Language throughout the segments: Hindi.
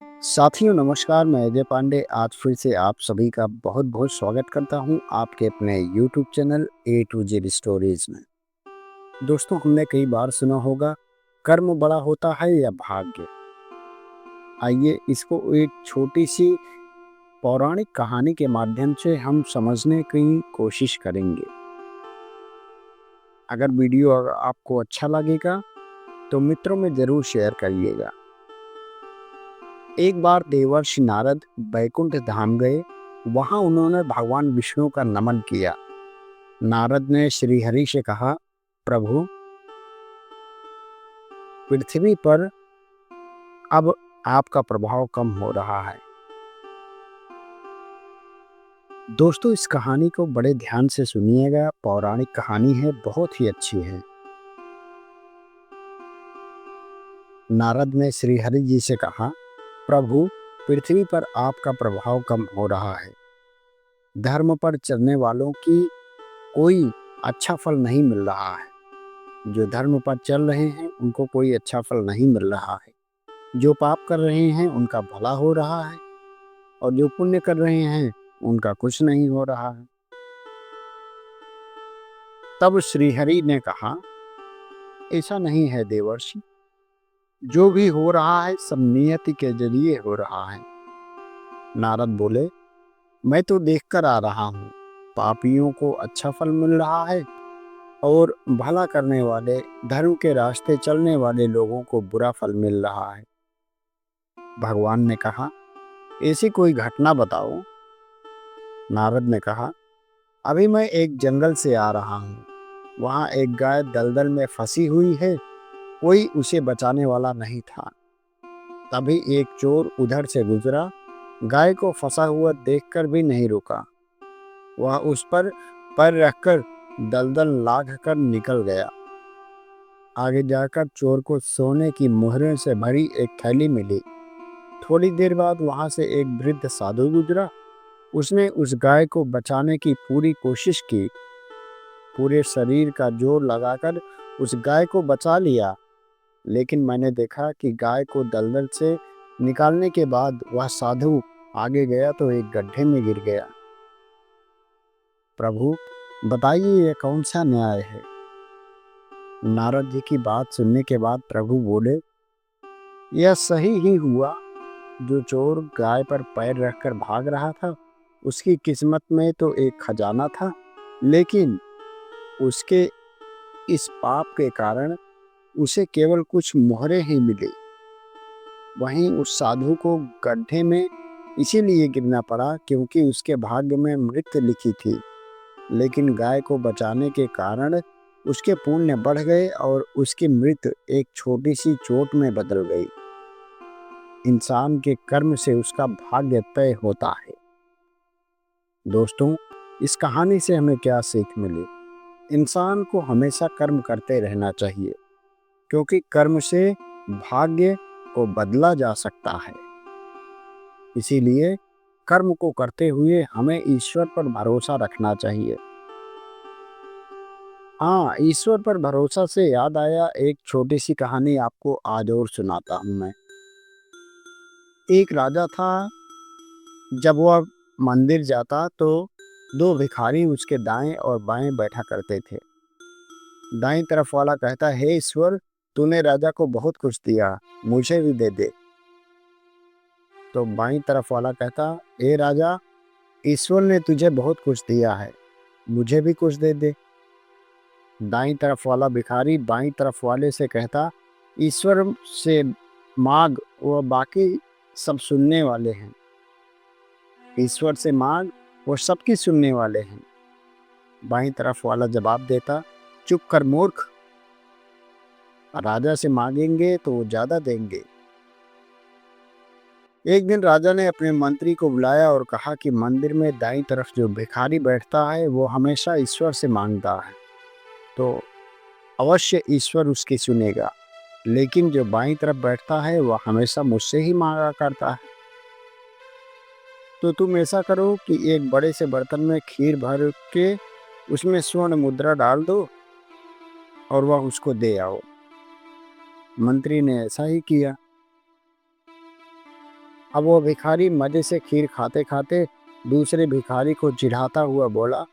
साथियों नमस्कार, मैं अजय पांडे आज फिर से आप सभी का बहुत बहुत स्वागत करता हूं आपके अपने YouTube channel A to Z stories में। दोस्तों, हमने कई बार सुना होगा कर्म बड़ा होता है या भाग्य। आइए इसको एक छोटी सी पौराणिक कहानी के माध्यम से हम समझने की कोशिश करेंगे। अगर वीडियो आपको अच्छा लगेगा तो मित्रों में जरूर शेयर करिएगा। एक बार देवर्षि नारद बैकुंठ धाम गए। वहां उन्होंने भगवान विष्णु का नमन किया। नारद ने श्रीहरि से कहा, प्रभु, पृथ्वी पर अब आपका प्रभाव कम हो रहा है। दोस्तों, इस कहानी को बड़े ध्यान से सुनिएगा। पौराणिक कहानी है, बहुत ही अच्छी है। नारद ने श्रीहरि जी से कहा, प्रभु, पृथ्वी पर आपका प्रभाव कम हो रहा है। धर्म पर चलने वालों की कोई अच्छा फल नहीं मिल रहा है। जो धर्म पर चल रहे हैं उनको कोई अच्छा फल नहीं मिल रहा है। जो पाप कर रहे हैं उनका भला हो रहा है और जो पुण्य कर रहे हैं उनका कुछ नहीं हो रहा है। तब श्रीहरि ने कहा, ऐसा नहीं है देवर्षि, जो भी हो रहा है सब नियति के जरिए हो रहा है। नारद बोले, मैं तो देखकर आ रहा हूँ, पापियों को अच्छा फल मिल रहा है और भला करने वाले, धर्म के रास्ते चलने वाले लोगों को बुरा फल मिल रहा है। भगवान ने कहा, ऐसी कोई घटना बताओ। नारद ने कहा, अभी मैं एक जंगल से आ रहा हूँ। वहाँ एक गाय दलदल में फंसी हुई है। कोई उसे बचाने वाला नहीं था। तभी एक चोर उधर से गुजरा। गाय को फंसा हुआ देखकर भी नहीं रुका। वह उस पर पैर रखकर दलदल लांघ कर निकल गया। आगे जाकर चोर को सोने की मोहरों से भरी एक थैली मिली। थोड़ी देर बाद वहां से एक वृद्ध साधु गुजरा। उसने उस गाय को बचाने की पूरी कोशिश की। पूरे शरीर का जोर लगाकर उस गाय को बचा लिया। लेकिन मैंने देखा कि गाय को दलदल से निकालने के बाद वह साधु आगे गया तो एक गड्ढे में गिर गया। प्रभु, बताइए यह कौन सा न्याय है। नारद जी की बात सुनने के बाद प्रभु बोले, यह सही ही हुआ। जो चोर गाय पर पैर रखकर भाग रहा था, उसकी किस्मत में तो एक खजाना था, लेकिन उसके इस पाप के कारण उसे केवल कुछ मोहरें ही मिली। वहीं उस साधु को गड्ढे में इसीलिए गिरना पड़ा क्योंकि उसके भाग्य में मृत्यु लिखी थी। लेकिन गाय को बचाने के कारण उसके पुण्य बढ़ गए और उसकी मृत्यु एक छोटी सी चोट में बदल गई। इंसान के कर्म से उसका भाग्य तय होता है। दोस्तों, इस कहानी से हमें क्या सीख मिली? इंसान को हमेशा कर्म करते रहना चाहिए, क्योंकि कर्म से भाग्य को बदला जा सकता है। इसीलिए कर्म को करते हुए हमें ईश्वर पर भरोसा रखना चाहिए। हाँ, ईश्वर पर भरोसा से याद आया, एक छोटी सी कहानी आपको आज और सुनाता हूँ मैं। एक राजा था। जब वह मंदिर जाता तो दो भिखारी उसके दाएं और बाएं बैठा करते थे। दाईं तरफ वाला कहता, हे ईश्वर, तूने राजा को बहुत कुछ दिया, मुझे भी दे दे। तो बाईं तरफ वाला कहता, हे राजा, ईश्वर ने तुझे बहुत कुछ दिया है, मुझे भी कुछ दे दे। दाईं तरफ वाला भिखारी बाईं तरफ वाले से कहता, ईश्वर से मांग, वो बाकी सब सुनने वाले हैं। ईश्वर से मांग, वो सबकी सुनने वाले हैं। बाईं तरफ वाला जवाब देता, चुप कर मूर्ख, राजा से मांगेंगे तो वो ज्यादा देंगे। एक दिन राजा ने अपने मंत्री को बुलाया और कहा कि मंदिर में दाईं तरफ जो भिखारी बैठता है वो हमेशा ईश्वर से मांगता है, तो अवश्य ईश्वर उसकी सुनेगा। लेकिन जो बाईं तरफ बैठता है वह हमेशा मुझसे ही मांगा करता है। तो तुम ऐसा करो कि एक बड़े से बर्तन में खीर भर के उसमें स्वर्ण मुद्रा डाल दो और वह उसको दे आओ। मंत्री ने ऐसा ही किया। अब वो भिखारी मजे से खीर खाते खाते दूसरे भिखारी को चिढ़ाता हुआ बोला,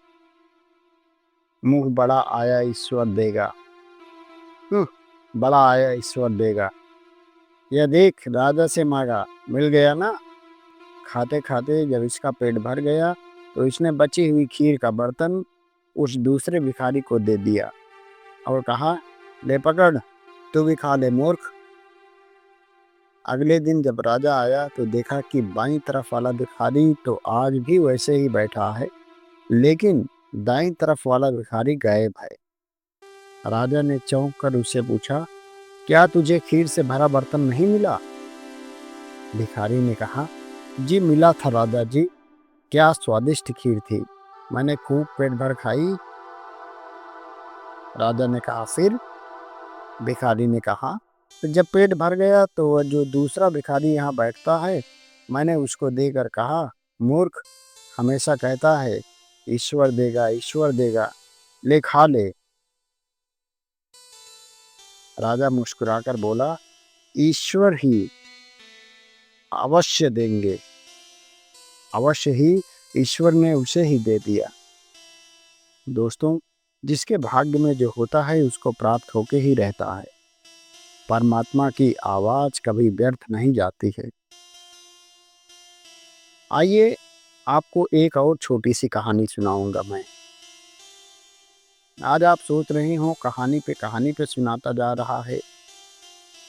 मुंह बड़ा आया ईश्वर देगा। बड़ा आया ईश्वर देगा। यह देख, राजा से मांगा, मिल गया ना। खाते खाते जब इसका पेट भर गया तो इसने बची हुई खीर का बर्तन उस दूसरे भिखारी को दे दिया और कहा, ले पकड़, तू भी खा ले मूर्ख। अगले दिन जब राजा आया तो देखा कि बाईं तरफ वाला भिखारी तो आज भी वैसे ही बैठा है, लेकिन दाईं तरफ वाला भिखारी गायब है। राजा ने चौंक कर उससे पूछा, क्या तुझे खीर से भरा बर्तन नहीं मिला? भिखारी ने कहा, जी मिला था राजा जी, क्या स्वादिष्ट खीर थी, मैंने खूब पेट भर खाई। राजा ने कहा, फिर? भिखारी ने कहा, तो जब पेट भर गया तो वह जो दूसरा भिखारी यहाँ बैठता है, मैंने उसको देकर कहा, मूर्ख, हमेशा कहता है ईश्वर देगा ईश्वर देगा, ले खा ले। राजा मुस्कुराकर बोला, ईश्वर ही अवश्य देंगे। अवश्य ही ईश्वर ने उसे ही दे दिया। दोस्तों, जिसके भाग्य में जो होता है उसको प्राप्त होके ही रहता है। परमात्मा की आवाज कभी व्यर्थ नहीं जाती है। आइए आपको एक और छोटी सी कहानी सुनाऊंगा मैं। आज आप सोच रहे हो कहानी पे सुनाता जा रहा है,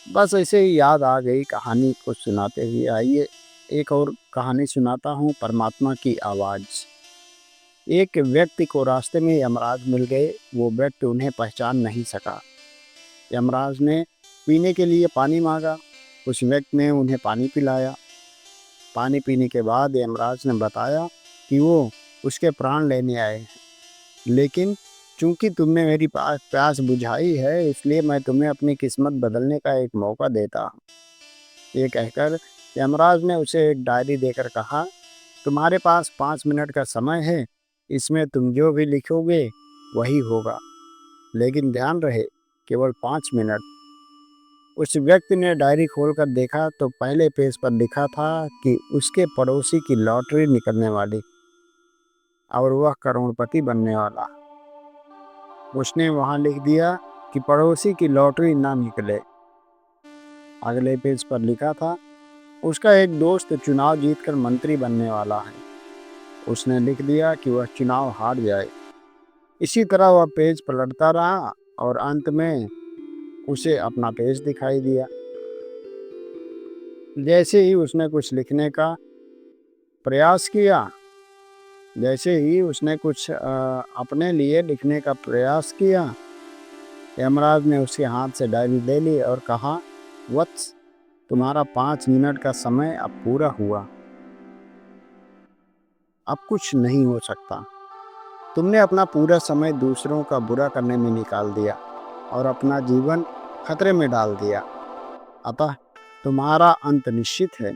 बस ऐसे ही याद आ गई कहानी को सुनाते हुए। आइए एक और कहानी सुनाता हूँ, परमात्मा की आवाज़। एक व्यक्ति को रास्ते में यमराज मिल गए। वो व्यक्ति उन्हें पहचान नहीं सका। यमराज ने पीने के लिए पानी मांगा। उस व्यक्ति ने उन्हें पानी पिलाया। पानी पीने के बाद यमराज ने बताया कि वो उसके प्राण लेने आए हैं, लेकिन चूंकि तुमने मेरी प्यास बुझाई है, इसलिए मैं तुम्हें अपनी किस्मत बदलने का एक मौका देता हूँ। ये कहकर यमराज ने उसे एक डायरी देकर कहा, तुम्हारे पास 5 मिनट का समय है, इसमें तुम जो भी लिखोगे वही होगा, लेकिन ध्यान रहे केवल 5 मिनट। उस व्यक्ति ने डायरी खोलकर देखा तो पहले पेज पर लिखा था कि उसके पड़ोसी की लॉटरी निकलने वाली और वह करोड़पति बनने वाला। उसने वहां लिख दिया कि पड़ोसी की लॉटरी ना निकले। अगले पेज पर लिखा था, उसका एक दोस्त चुनाव जीतकर मंत्री बनने वाला है। उसने लिख दिया कि वह चुनाव हार जाए। इसी तरह वह पेज पलटता रहा और अंत में उसे अपना पेज दिखाई दिया। जैसे ही उसने कुछ लिखने का प्रयास किया, अपने लिए लिखने का प्रयास किया, यमराज ने उसके हाथ से डायरी ले ली और कहा, वत्स, तुम्हारा 5 मिनट का समय अब पूरा हुआ। अब कुछ नहीं हो सकता। तुमने अपना पूरा समय दूसरों का बुरा करने में निकाल दिया और अपना जीवन खतरे में डाल दिया। अतः तुम्हारा अंत निश्चित है।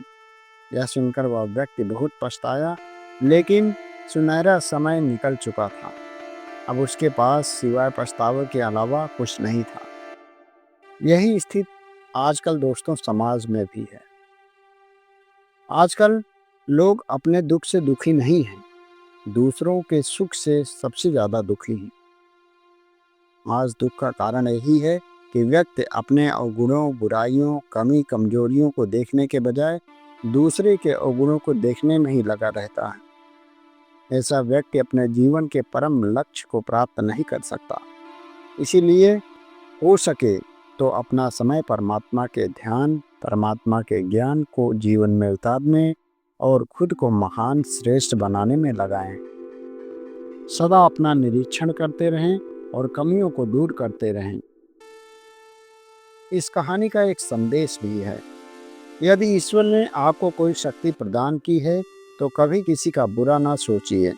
यह सुनकर वह व्यक्ति बहुत पछताया, लेकिन सुनहरा समय निकल चुका था। अब उसके पास सिवाय पछतावे के अलावा कुछ नहीं था। यही स्थिति आजकल दोस्तों समाज में भी है। आजकल लोग अपने दुख से दुखी नहीं हैं, दूसरों के सुख से सबसे ज्यादा दुखी हैं। आज दुख का कारण यही है कि व्यक्ति अपने अवगुणों, बुराइयों, कमी, कमजोरियों को देखने के बजाय दूसरे के अवगुणों को देखने में ही लगा रहता है। ऐसा व्यक्ति अपने जीवन के परम लक्ष्य को प्राप्त नहीं कर सकता। इसीलिए हो सके तो अपना समय परमात्मा के ध्यान, परमात्मा के ज्ञान को जीवन में उतारने और खुद को महान श्रेष्ठ बनाने में लगाएं। सदा अपना निरीक्षण करते रहें और कमियों को दूर करते रहें। इस कहानी का एक संदेश भी है। यदि ईश्वर ने आपको कोई शक्ति प्रदान की है तो कभी किसी का बुरा ना सोचिए।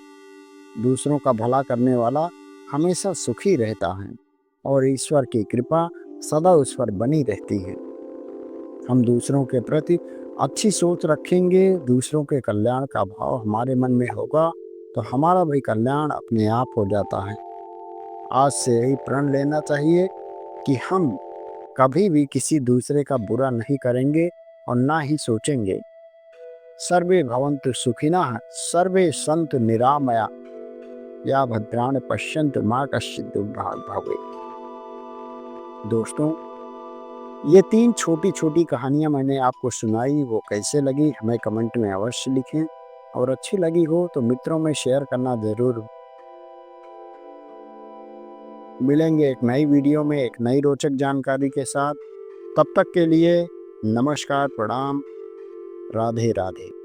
दूसरों का भला करने वाला हमेशा सुखी रहता है और ईश्वर की कृपा सदा उस पर बनी रहती है। हम दूसरों के प्रति अच्छी सोच रखेंगे, दूसरों के कल्याण का भाव हमारे मन में होगा तो हमारा भी कल्याण अपने आप हो जाता है। आज से यही प्रण लेना चाहिए कि हम कभी भी किसी दूसरे का बुरा नहीं करेंगे और ना ही सोचेंगे। सर्वे भवन्तु सुखिनः, सर्वे सन्तु निरामया, या भद्राणि पश्यन्तु मा कश्चित् दुर्भाग् भवेत्। दोस्तों, ये 3 छोटी-छोटी कहानियाँ मैंने आपको सुनाई, वो कैसे लगी हमें कमेंट में अवश्य लिखें, और अच्छी लगी हो तो मित्रों में शेयर करना ज़रूर। मिलेंगे एक नई वीडियो में एक नई रोचक जानकारी के साथ। तब तक के लिए नमस्कार, प्रणाम, राधे राधे।